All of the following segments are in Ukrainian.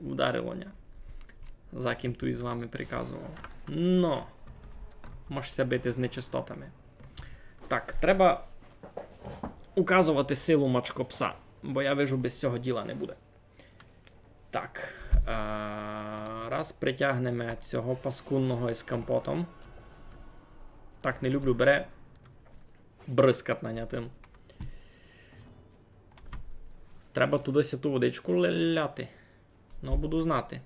вдарило, ня. За ким тут із вами приказував. Но. Можешся бити з нечистотами. Так, треба указувати силу мачкопса. Бо я вижу, без цього діла не буде. Так. Раз притягнемо цього паскудного із компотом. Так, не люблю, бере бризкат нанятим. Треба туди ту водичку ляти. Ну, буду знати.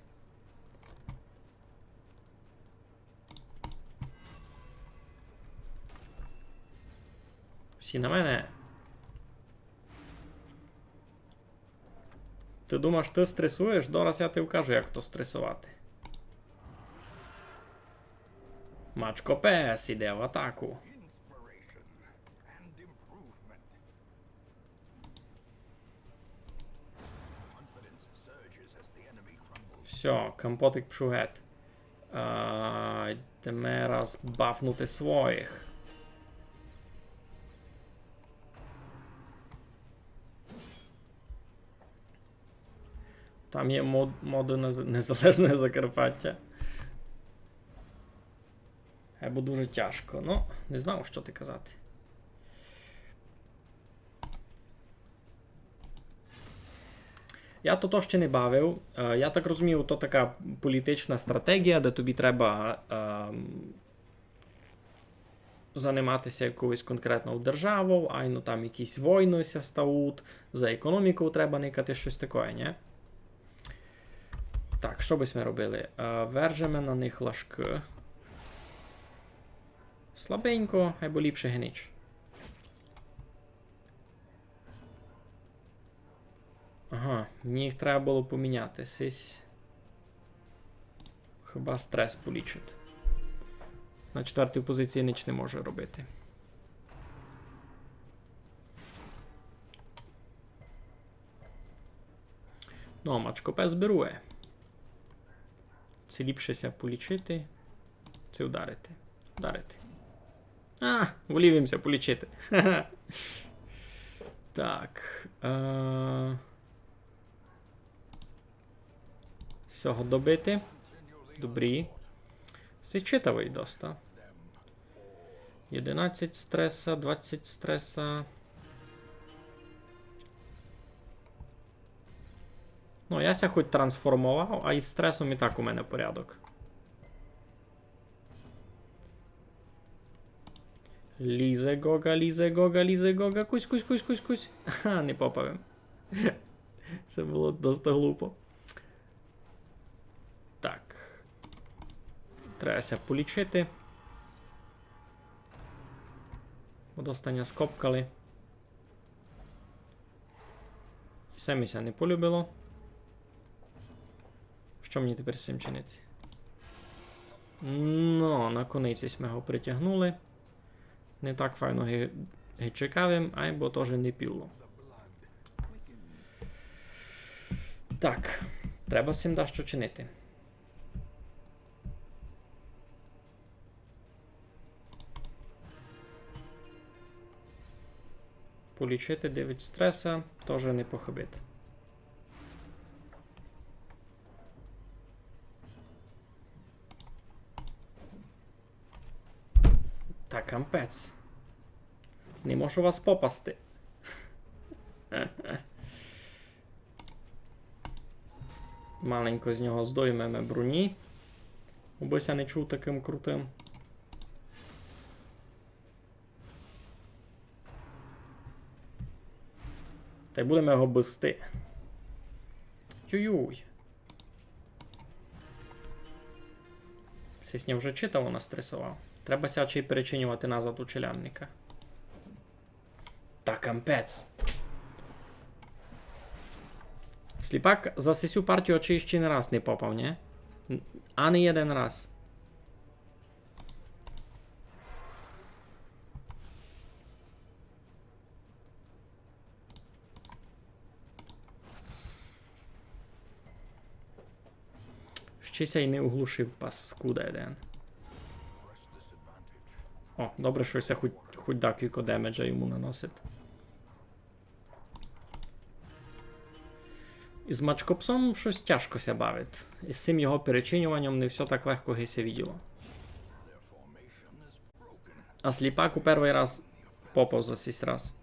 Всі на мене. Ти думаєш, ти стресуєш? Зараз я тобі вкажу, як то стресувати. Мачко Пес іде в атаку. Все, компотик пшугет. Йдемо раз бафнути своїх. Там є моди Незалежне Закарпаття. Або дуже тяжко. Ну, не знав, що ти казати. Я то ще не бавив. Я так розумію, то така політична стратегія, де тобі треба займатися якоюсь конкретною державою, айно там якісь війни стають, за економіку треба никати, щось таке, ні? Так, що би ми робили? Вержемо на них лашки. Слабенько, або ліпше генич. Ага, мені їх треба було поміняти. Сись. Хіба стрес полічить. На четвертій позиції ніч не може робити. Ну, мачко Пес берує. Це ліпшеся полічити. Це ударити. Ударити. Волівимося полічити. Так. Всього добити. Добрі. Сичитовий доста. 11 стреса, 20 стреса. Ну, я ся хоч трансформував, а із стресом і так у мене порядок. Лізе Гога, лізе Гога, лізе Гога. Кусь, кусь, кусь, кусь, кусь. Ха, не попавим. Це було досить глупо. Так. Требася полічити. Водостання скопкали. І саміся не полюбило. Що мені тепер з цим чинити? Ну, на кониці ми його притягнули. Не так файно чекавим, бо теж не піло. Так, треба з цим дещо чинити. Полічити 9 стреса, теж не похибити. Так, кампець. Не можу вас попасти. Маленько з нього здоймемо броні. Убися не чув таким крутим. Та й будемо його бисти. Тюй-юй. Сісня вже читав, настресував. Треба ся чи перечинювати назад у челянника. Та кампець. Сліпак за сесю партію очі ще не раз не попав, не? А не один раз. Щися й не оглушив паскуда один. О, добре, що це хоч декілька демеджа йому наносить. Із мачкопсом щось тяжко ся бавить. І з цим його перечинюванням не все так легко гися відділо. А сліпак у перший раз попав за 6 раз.